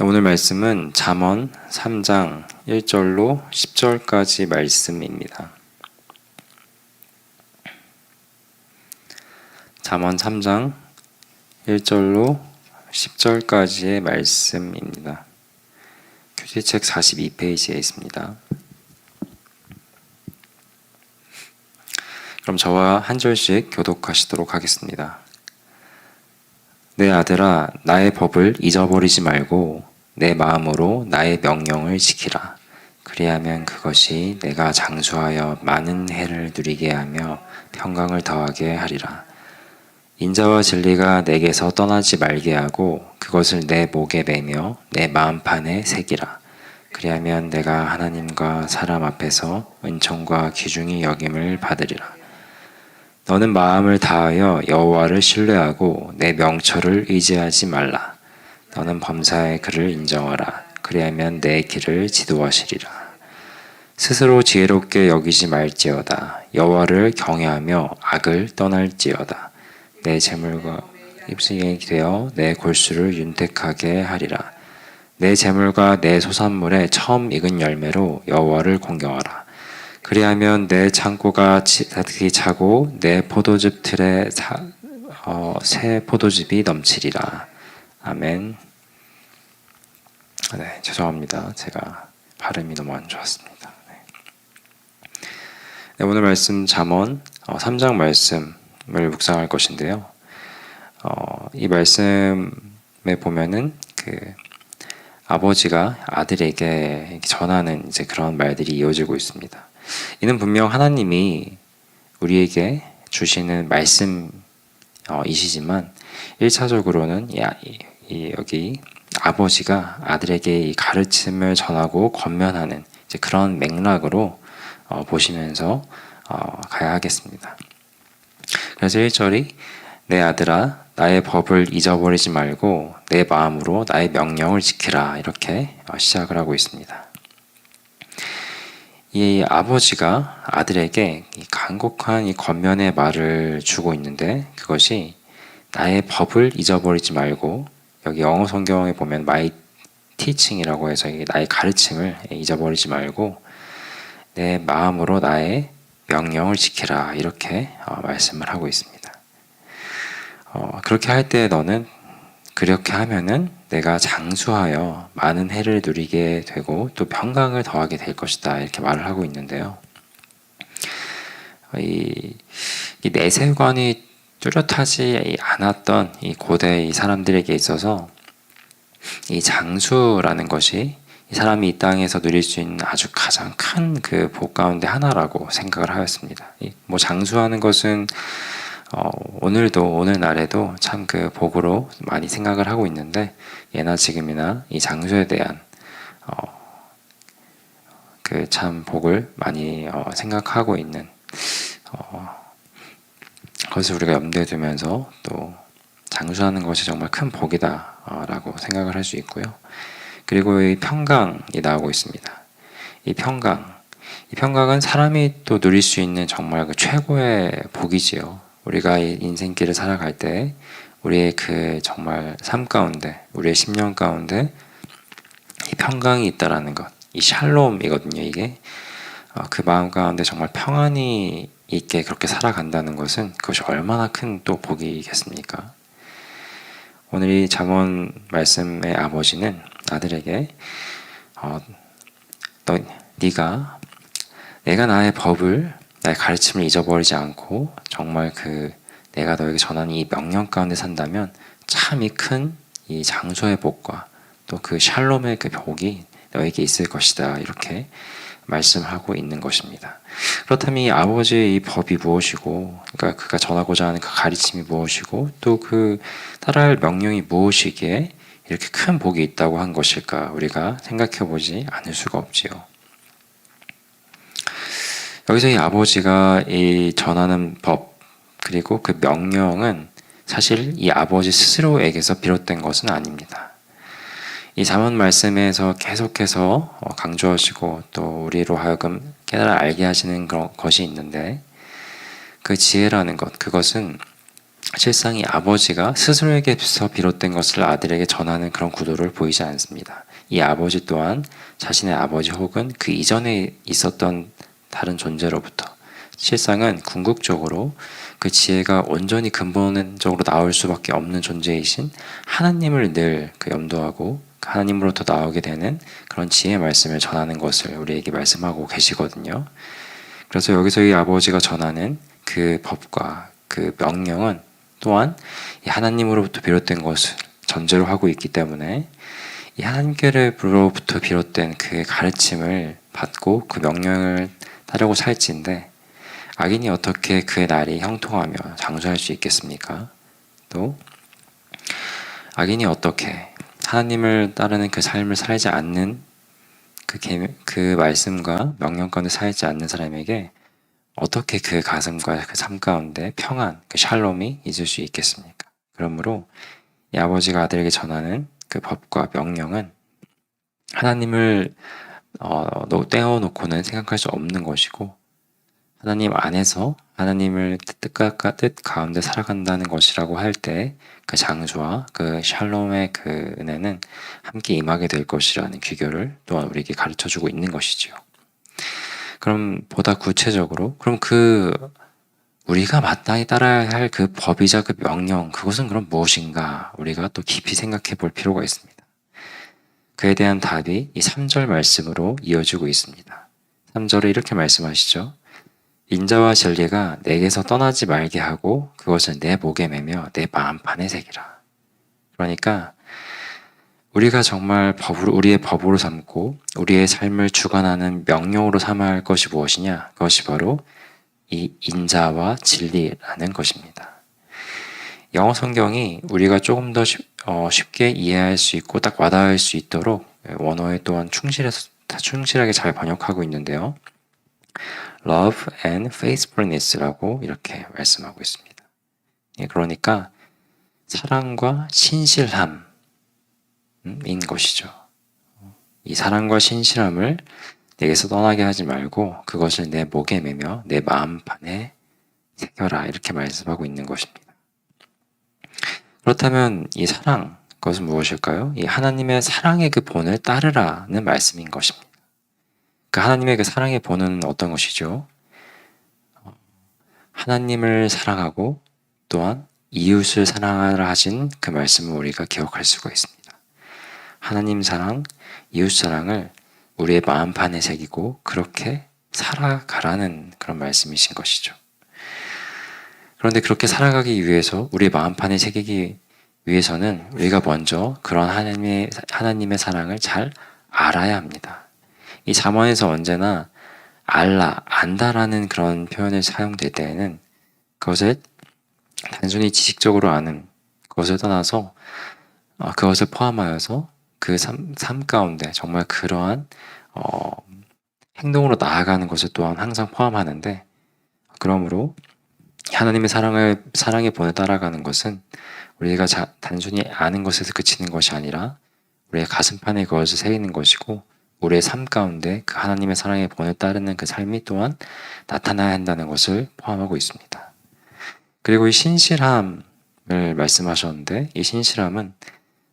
오늘 말씀은 잠언 3장 1절로 10절까지 말씀입니다. 잠언 3장 1절로 10절까지의 말씀입니다. 교재책 42페이지에 있습니다. 그럼 저와 한 절씩 교독하시도록 하겠습니다. 내 아들아, 나의 법을 잊어버리지 말고 내 마음으로 나의 명령을 지키라. 그리하면 그것이 내가 장수하여 많은 해를 누리게 하며 평강을 더하게 하리라. 인자와 진리가 내게서 떠나지 말게 하고 그것을 내 목에 매며 내 마음판에 새기라. 그리하면 내가 하나님과 사람 앞에서 은총과 귀중히 여김을 받으리라. 너는 마음을 다하여 여호와를 신뢰하고 내 명철을 의지하지 말라. 너는 범사의 그를 인정하라. 그리하면 내 길을 지도하시리라. 스스로 지혜롭게 여기지 말지어다. 여호와를 경외하며 악을 떠날지어다. 내 재물과 입술이 되어 내 골수를 윤택하게 하리라. 내 재물과 내 소산물의 처음 익은 열매로 여호와를 공경하라. 그리하면 내 창고가 가득히 차고 내 포도즙 틀에 새 포도즙이 넘치리라. 아멘. 네, 죄송합니다. 제가 발음이 너무 안 좋았습니다. 네, 오늘 말씀 잠언 3장 말씀을 묵상할 것인데요. 이 말씀에 보면은 아버지가 아들에게 전하는 이제 그런 말들이 이어지고 있습니다. 이는 분명 하나님이 우리에게 주시는 말씀이시지만 1차적으로는 여기 아버지가 아들에게 이 가르침을 전하고 권면하는 이제 그런 맥락으로 보시면서 가야 하겠습니다. 그래서 1절이 내 아들아 나의 법을 잊어버리지 말고 내 마음으로 나의 명령을 지키라 이렇게 시작을 하고 있습니다. 이 아버지가 아들에게 이 간곡한 이 권면의 말을 주고 있는데 그것이 나의 법을 잊어버리지 말고 여기 영어 성경에 보면 my teaching이라고 해서 나의 가르침을 잊어버리지 말고 내 마음으로 나의 명령을 지키라 이렇게 말씀을 하고 있습니다. 그렇게 할 때 너는 그렇게 하면은 내가 장수하여 많은 해를 누리게 되고 또 평강을 더하게 될 것이다 이렇게 말을 하고 있는데요. 이 내세관이 뚜렷하지 않았던 이 고대 이 사람들에게 있어서 이 장수라는 것이 이 사람이 이 땅에서 누릴 수 있는 아주 가장 큰 그 복 가운데 하나라고 생각을 하였습니다. 뭐 장수하는 것은 오늘도 오늘날에도 참 그 복으로 많이 생각을 하고 있는데 예나 지금이나 이 장수에 대한 그 참 복을 많이 생각하고 있는 그것을 우리가 염두에 두면서 또 장수하는 것이 정말 큰 복이다라고 생각을 할 수 있고요. 그리고 이 평강이 나오고 있습니다. 이 평강은 사람이 또 누릴 수 있는 정말 그 최고의 복이지요. 우리가 이 인생길을 살아갈 때 우리의 그 정말 삶 가운데 우리의 10년 가운데 이 평강이 있다라는 것, 이 샬롬이거든요. 이게 그 마음 가운데 정말 평안이 있게 그렇게 살아간다는 것은 그것이 얼마나 큰 또 복이겠습니까? 오늘 이 잠언 말씀의 아버지는 아들에게 내가 나의 법을 나의 가르침을 잊어버리지 않고 정말 내가 너에게 전하는 이 명령 가운데 산다면 참 이 큰 이 장수의 복과 또 그 샬롬의 그 복이 너에게 있을 것이다 이렇게 말씀하고 있는 것입니다. 그렇다면 이 아버지의 이 법이 무엇이고 그러니까 그가 전하고자 하는 그 가르침이 무엇이고 또 그 따라할 명령이 무엇이기에 이렇게 큰 복이 있다고 한 것일까 우리가 생각해 보지 않을 수가 없지요. 여기서 이 아버지가 이 전하는 법 그리고 그 명령은 사실 이 아버지 스스로에게서 비롯된 것은 아닙니다. 이 잠언 말씀에서 계속해서 강조하시고 또 우리로 하여금 깨달아 알게 하시는 것이 있는데 그 지혜라는 것 그것은 실상 이 아버지가 스스로에게서 비롯된 것을 아들에게 전하는 그런 구도를 보이지 않습니다. 이 아버지 또한 자신의 아버지 혹은 그 이전에 있었던 다른 존재로부터 실상은 궁극적으로 그 지혜가 온전히 근본적으로 나올 수밖에 없는 존재이신 하나님을 늘 그 염두하고 하나님으로부터 나오게 되는 그런 지혜의 말씀을 전하는 것을 우리에게 말씀하고 계시거든요. 그래서 여기서 이 아버지가 전하는 그 법과 그 명령은 또한 이 하나님으로부터 비롯된 것을 전제로 하고 있기 때문에 이 하나님께로부터 비롯된 그 가르침을 받고 그 명령을 따르고 살지인데 악인이 어떻게 그의 날이 형통하며 장수할 수 있겠습니까? 또 악인이 어떻게 하나님을 따르는 그 삶을 살지 않는 그 말씀과 명령 가운데 살지 않는 사람에게 어떻게 그 가슴과 그 삶 가운데 평안, 그 샬롬이 있을 수 있겠습니까? 그러므로 이 아버지가 아들에게 전하는 그 법과 명령은 하나님을 떼어놓고는 생각할 수 없는 것이고 하나님 안에서 하나님을 뜻 가운데 살아간다는 것이라고 할 때 그 장수와 그 샬롬의 그 은혜는 함께 임하게 될 것이라는 귀결을 또한 우리에게 가르쳐주고 있는 것이지요. 그럼 보다 구체적으로 그럼 그 우리가 마땅히 따라야 할 그 법이자 그 명령 그것은 그럼 무엇인가 우리가 또 깊이 생각해 볼 필요가 있습니다. 그에 대한 답이 이 3절 말씀으로 이어지고 있습니다. 3절에 이렇게 말씀하시죠. 인자와 진리가 내게서 떠나지 말게 하고 그것을 내 목에 매며 내 마음판에 새기라. 그러니까 우리가 정말 우리의 법으로 삼고 우리의 삶을 주관하는 명령으로 삼아야 할 것이 무엇이냐? 그것이 바로 이 인자와 진리라는 것입니다. 영어 성경이 우리가 조금 더 쉽게 이해할 수 있고 딱 와닿을 수 있도록 원어에 또한 충실하게 잘 번역하고 있는데요. Love and faithfulness라고 이렇게 말씀하고 있습니다. 그러니까 사랑과 신실함인 것이죠. 이 사랑과 신실함을 내게서 떠나게 하지 말고 그것을 내 목에 매며 내 마음판에 새겨라 이렇게 말씀하고 있는 것입니다. 그렇다면 이 사랑, 그것은 무엇일까요? 이 하나님의 사랑의 그 본을 따르라는 말씀인 것입니다. 그 하나님의 그 사랑의 본은 어떤 것이죠? 하나님을 사랑하고 또한 이웃을 사랑하라 하신 그 말씀을 우리가 기억할 수가 있습니다. 하나님 사랑, 이웃 사랑을 우리의 마음판에 새기고 그렇게 살아가라는 그런 말씀이신 것이죠. 그런데 그렇게 살아가기 위해서 우리의 마음판에 새기기 위해서는 우리가 먼저 그런 하나님의 사랑을 잘 알아야 합니다. 이 잠언에서 언제나 안다라는 그런 표현을 사용될 때에는 그것을 단순히 지식적으로 아는 것을 떠나서 그것을 포함하여서 그 삶 가운데 정말 그러한 행동으로 나아가는 것을 또한 항상 포함하는데 그러므로 하나님의 사랑의 본을 따라가는 것은 우리가 단순히 아는 것에서 그치는 것이 아니라 우리의 가슴판에 그것을 새기는 것이고 우리의 삶 가운데 그 하나님의 사랑의 본을 따르는 그 삶이 또한 나타나야 한다는 것을 포함하고 있습니다. 그리고 이 신실함을 말씀하셨는데 이 신실함은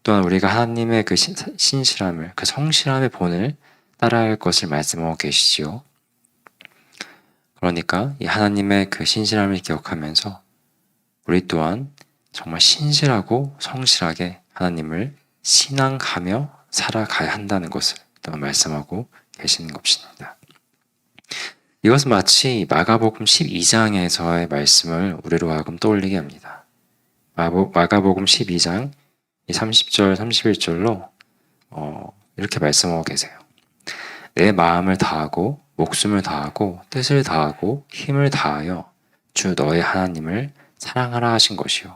또한 우리가 하나님의 그 신실함을 그 성실함의 본을 따라야 할 것을 말씀하고 계시지요. 그러니까 이 하나님의 그 신실함을 기억하면서 우리 또한 정말 신실하고 성실하게 하나님을 신앙하며 살아가야 한다는 것을 또 말씀하고 계시는 것입니다. 이것은 마치 마가복음 12장에서의 말씀을 우리로 하여금 떠올리게 합니다. 마가복음 12장 30절, 31절로 이렇게 말씀하고 계세요. 내 마음을 다하고 목숨을 다하고 뜻을 다하고 힘을 다하여 주 너의 하나님을 사랑하라 하신 것이요.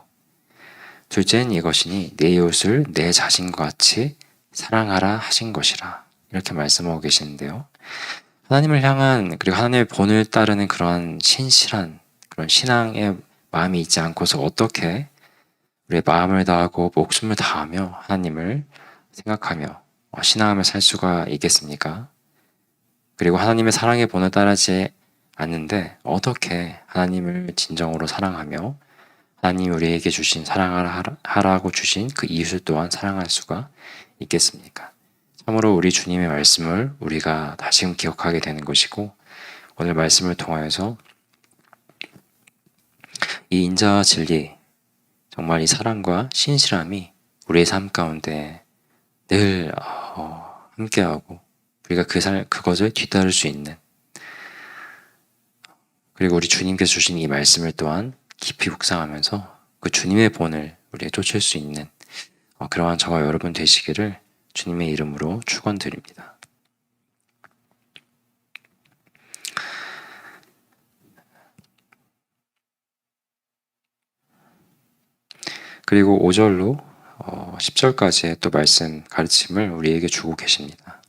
둘째는 이것이니 내 이웃을 내 자신과 같이 사랑하라 하신 것이라. 이렇게 말씀하고 계시는데요. 하나님을 향한 그리고 하나님의 본을 따르는 그러한 신실한 그런 신앙의 마음이 있지 않고서 어떻게 우리의 마음을 다하고 목숨을 다하며 하나님을 생각하며 신앙하며 살 수가 있겠습니까? 그리고 하나님의 사랑의 본을 따르지 않는데 어떻게 하나님을 진정으로 사랑하며 하나님 우리에게 주신 사랑하라고 주신 그 이웃을 또한 사랑할 수가 있겠습니까? 참으로 우리 주님의 말씀을 우리가 다시금 기억하게 되는 것이고, 오늘 말씀을 통하여서 이 인자와 진리, 정말 이 사랑과 신실함이 우리의 삶 가운데 늘 함께하고 우리가 그것을 뒤따를 수 있는, 그리고 우리 주님께서 주신 이 말씀을 또한 깊이 묵상하면서 그 주님의 본을 우리가 쫓을 수 있는 그러한 저와 여러분 되시기를 주님의 이름으로 축원드립니다. 그리고 5절로 10절까지의 또 말씀 가르침을 우리에게 주고 계십니다.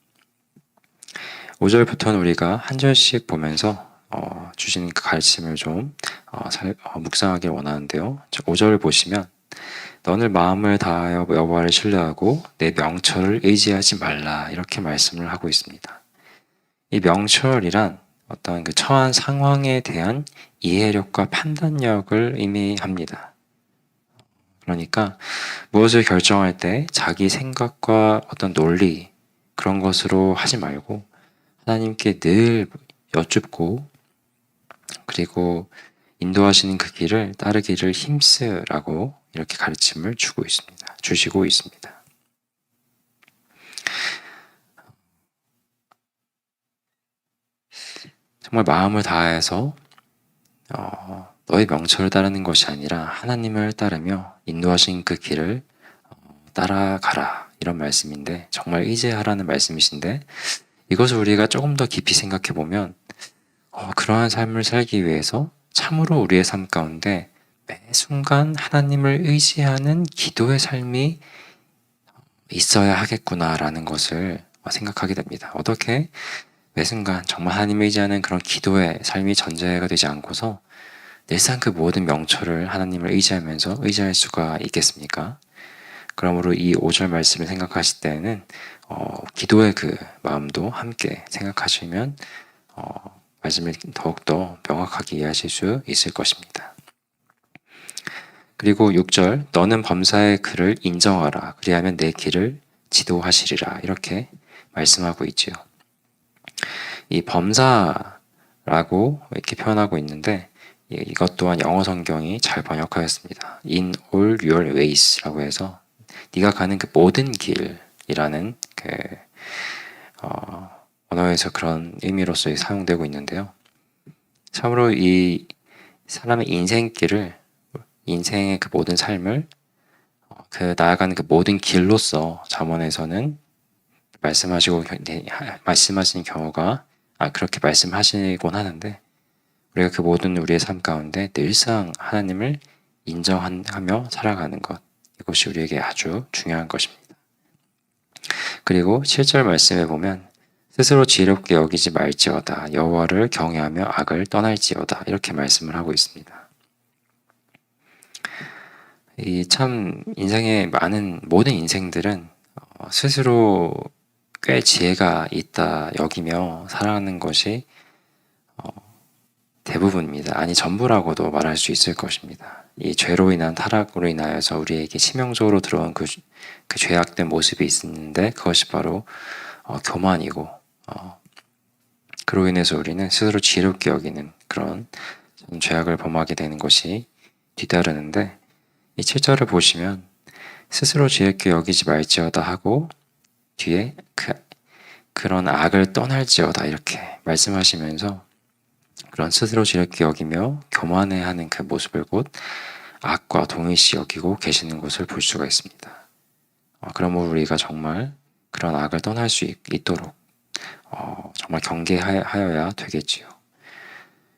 5절부터는 우리가 한 절씩 보면서 주신 그 가르침을 좀 묵상하길 원하는데요. 5절을 보시면 너는 마음을 다하여 여호와를 신뢰하고 내 명철을 의지하지 말라, 이렇게 말씀을 하고 있습니다. 이 명철이란 어떤 그 처한 상황에 대한 이해력과 판단력을 의미합니다. 그러니까 무엇을 결정할 때 자기 생각과 어떤 논리, 그런 것으로 하지 말고 하나님께 늘 여쭙고, 그리고 인도하시는 그 길을 따르기를 힘쓰라고 이렇게 가르침을 주시고 있습니다. 정말 마음을 다해서 너의 명철을 따르는 것이 아니라 하나님을 따르며 인도하신 그 길을 따라가라, 이런 말씀인데, 정말 의지하라는 말씀이신데, 이것을 우리가 조금 더 깊이 생각해 보면 그러한 삶을 살기 위해서 참으로 우리의 삶 가운데 매 순간 하나님을 의지하는 기도의 삶이 있어야 하겠구나라는 것을 생각하게 됩니다. 어떻게 매 순간 정말 하나님을 의지하는 그런 기도의 삶이 전제가 되지 않고서 늘상 그 모든 명철을 하나님을 의지할 수가 있겠습니까? 그러므로 이 5절 말씀을 생각하실 때는 기도의 그 마음도 함께 생각하시면 말씀을 더욱더 명확하게 이해하실 수 있을 것입니다. 그리고 6절, 너는 범사의 그를 인정하라, 그리하면 내 길을 지도하시리라, 이렇게 말씀하고 있지요. 이 범사라고 이렇게 표현하고 있는데, 이것 또한 영어 성경이 잘 번역하였습니다. In all your ways라고 해서 네가 가는 그 모든 길이라는 그 언어에서 그런 의미로서 사용되고 있는데요. 참으로 이 사람의 인생의 그 모든 삶을 그 나아가는 그 모든 길로서 잠언에서는 말씀하시는 경우가 그렇게 말씀하시곤 하는데, 우리가 그 모든 우리의 삶 가운데 늘상 하나님을 인정하며 살아가는 것, 이것이 우리에게 아주 중요한 것입니다. 그리고 7절 말씀에 보면 스스로 지혜롭게 여기지 말지어다, 여호와를 경외하며 악을 떠날지어다, 이렇게 말씀을 하고 있습니다. 이 참 인생의 모든 인생들은 스스로 꽤 지혜가 있다 여기며 살아가는 것이 대부분입니다. 아니 전부라고도 말할 수 있을 것입니다. 이 죄로 인한 타락으로 인하여서 우리에게 치명적으로 들어온 그 죄악된 모습이 있는데, 그것이 바로 교만이고, 그로 인해서 우리는 스스로 지혜롭게 여기는 그런 죄악을 범하게 되는 것이 뒤따르는데, 이 7절을 보시면 스스로 지혜롭게 여기지 말지어다 하고 뒤에 그런 악을 떠날지어다, 이렇게 말씀하시면서 그런 스스로 지혜롭게 여기며 교만해하는 그 모습을 곧 악과 동일시 여기고 계시는 것을 볼 수가 있습니다. 그러므로 우리가 정말 그런 악을 떠날 수 있도록 정말 경계하여야 되겠지요.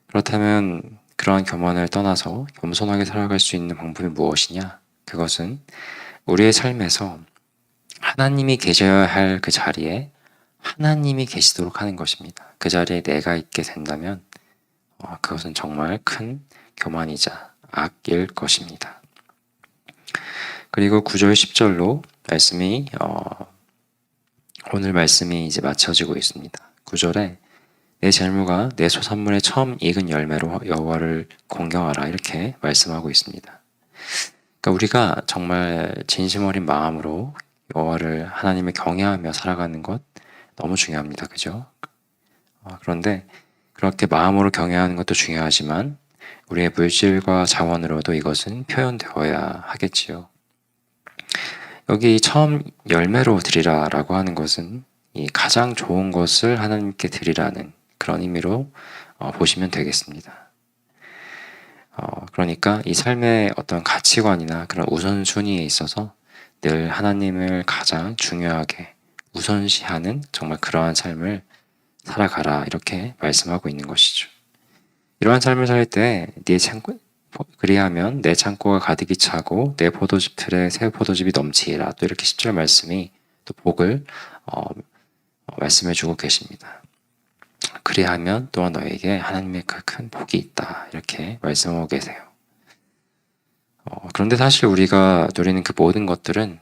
그렇다면 그러한 교만을 떠나서 겸손하게 살아갈 수 있는 방법이 무엇이냐? 그것은 우리의 삶에서 하나님이 계셔야 할 그 자리에 하나님이 계시도록 하는 것입니다. 그 자리에 내가 있게 된다면 그것은 정말 큰 교만이자 악일 것입니다. 그리고 9절 10절로 오늘 말씀이 이제 맞춰지고 있습니다. 9절에 내 재물과 내 소산물의 처음 익은 열매로 여호와를 공경하라, 이렇게 말씀하고 있습니다. 그러니까 우리가 정말 진심 어린 마음으로 여호와를 하나님을 경외하며 살아가는 것 너무 중요합니다. 그죠? 그런데 그렇게 마음으로 경외하는 것도 중요하지만 우리의 물질과 자원으로도 이것은 표현되어야 하겠지요. 여기 처음 열매로 드리라라고 하는 것은 이 가장 좋은 것을 하나님께 드리라는 그런 의미로 보시면 되겠습니다. 그러니까 이 삶의 어떤 가치관이나 그런 우선순위에 있어서 늘 하나님을 가장 중요하게 우선시하는 정말 그러한 삶을 살아가라 이렇게 말씀하고 있는 것이죠. 이러한 삶을 살 때 네 창고 그리하면 내 창고가 가득히 차고 내 포도즙 틀에 새 포도즙이 넘치리라. 또 이렇게 10절 말씀이 또 복을 말씀해 주고 계십니다. 그리하면 또한 너에게 하나님의 그 큰 복이 있다. 이렇게 말씀하고 계세요. 그런데 사실 우리가 누리는 그 모든 것들은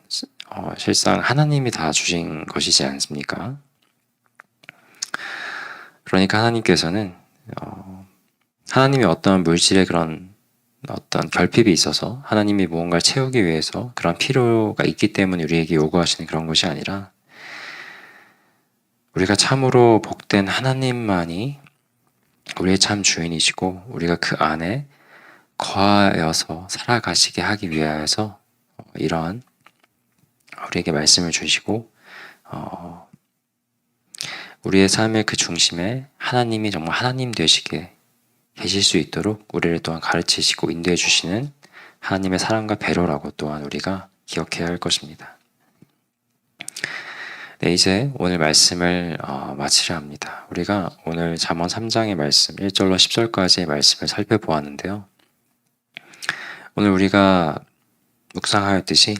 실상 하나님이 다 주신 것이지 않습니까? 그러니까 하나님께서는 하나님의 어떤 물질의 그런 어떤 결핍이 있어서 하나님이 무언가를 채우기 위해서 그런 필요가 있기 때문에 우리에게 요구하시는 그런 것이 아니라 우리가 참으로 복된 하나님만이 우리의 참 주인이시고 우리가 그 안에 거하여서 살아가시게 하기 위하여서 이러한 우리에게 말씀을 주시고 우리의 삶의 그 중심에 하나님이 정말 하나님 되시게 계실 수 있도록 우리를 또한 가르치시고 인도해 주시는 하나님의 사랑과 배려라고 또한 우리가 기억해야 할 것입니다. 네, 이제 오늘 말씀을 마치려 합니다. 우리가 오늘 잠언 3장의 말씀 1절로 10절까지의 말씀을 살펴보았는데요. 오늘 우리가 묵상하였듯이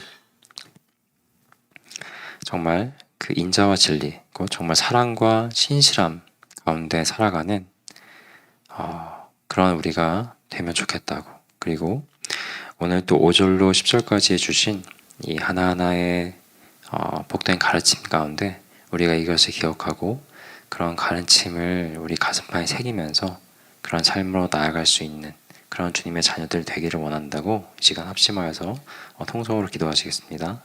정말 그 인자와 진리, 정말 사랑과 신실함 가운데 살아가는 그런 우리가 되면 좋겠다고. 그리고 오늘 또 5절로 10절까지 해주신 이 하나하나의 복된 가르침 가운데 우리가 이것을 기억하고 그런 가르침을 우리 가슴판에 새기면서 그런 삶으로 나아갈 수 있는 그런 주님의 자녀들 되기를 원한다고 이 시간 합심하여서 통성으로 기도하시겠습니다.